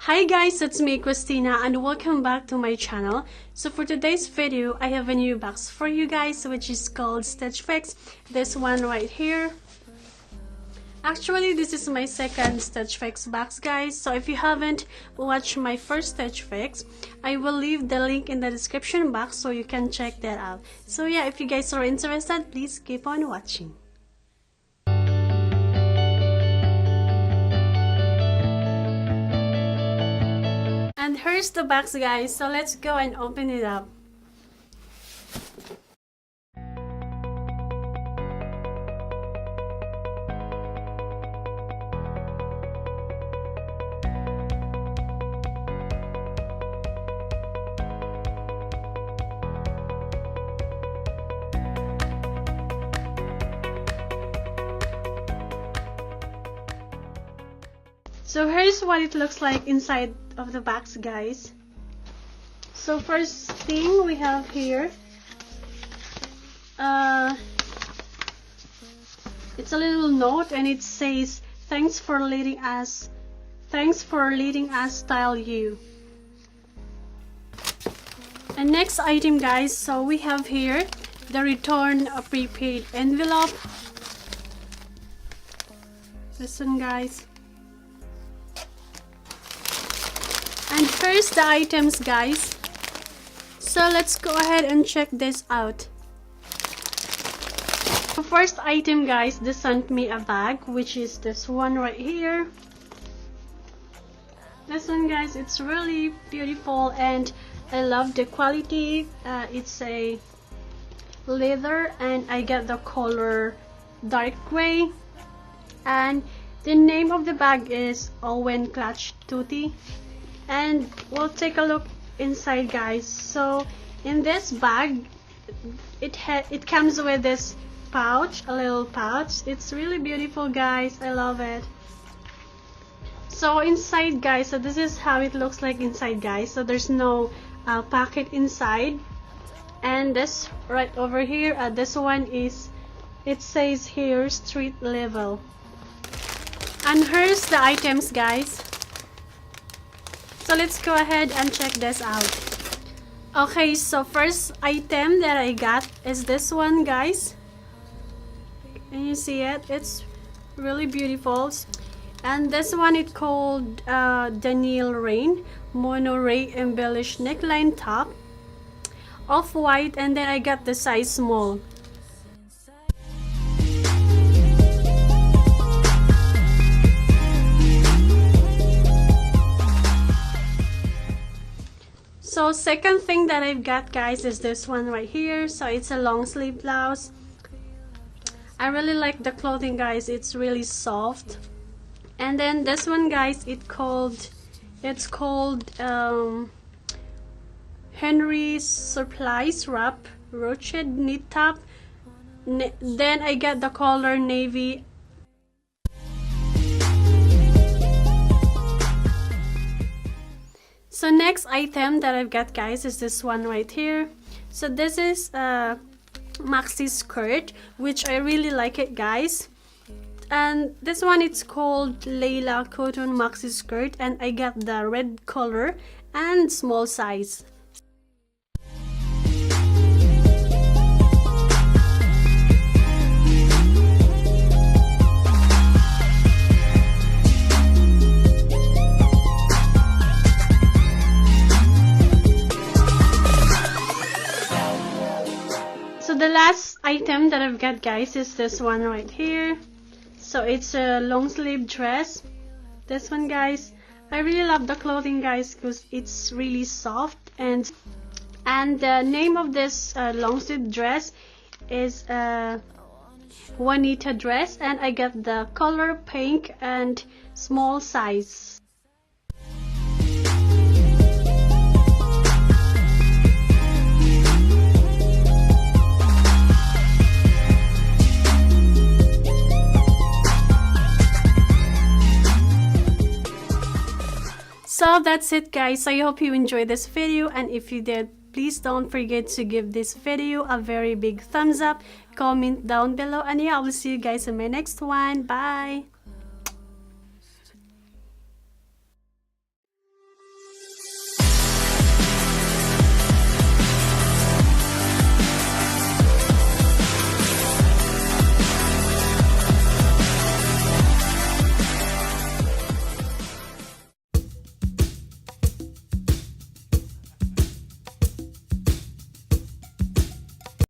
Hi guys, it's me Christina and welcome back to my channel. So for today's video, I have a new box for you guys which is called Stitchfix. This one right here. Actually, this is my second Stitchfix box guys. So if you haven't watched my first Stitchfix, I will leave the link in the description box so you can check that out. So yeah, if you guys are interested, please keep on watching. And here's the box guys, so let's go and open it up. So here's what it looks like inside of the box guys. So first thing we have here, it's a little note and it says thanks for letting us style you. And next item guys, so we have here the return a prepaid envelope. Listen guys. And first the items guys, so let's go ahead and check this out. The first item guys, they sent me a bag which is this one right here. This one guys, it's really beautiful and I love the quality. It's a leather and I get the color dark gray, and the name of the bag is Owen Clucth Tote. And we'll take a look inside guys. So in this bag it comes with this pouch, a little pouch. It's really beautiful guys, I love it. So inside guys, so this is how it looks like inside guys. So there's no pocket inside, and this right over here, this one is, it says here street level. And here's the items guys. So let's go ahead and check this out. Okay, so first item that I got is this one guys. Can you see it? It's really beautiful. And this one is called Daniel Rain Mono Ray Embellished Neckline Top, off-white, and then I got the size small. So second thing that I've got guys is this one right here. So it's a long sleeve blouse. I really like the clothing guys, it's really soft. And then this one guys, it's called HenriSurplice wrap Ruched knit top. Then I get the color navy. So next item that I've got guys is this one right here. So this is a Maxi Skirt, which I really like it guys. And this one, it's called Lela Cotton Maxi Skirt, and I got the red color and small size. The last item that I've got guys is this one right here. So it's a long sleeve dress. This one guys, I really love the clothing guys because it's really soft, and the name of this long sleeve dress is Juanita dress, and I got the color pink and small size. So that's it guys. I hope you enjoyed this video, and if you did, please don't forget to give this video a very big thumbs up, comment down below, and yeah, I will see you guys in my next one. Bye.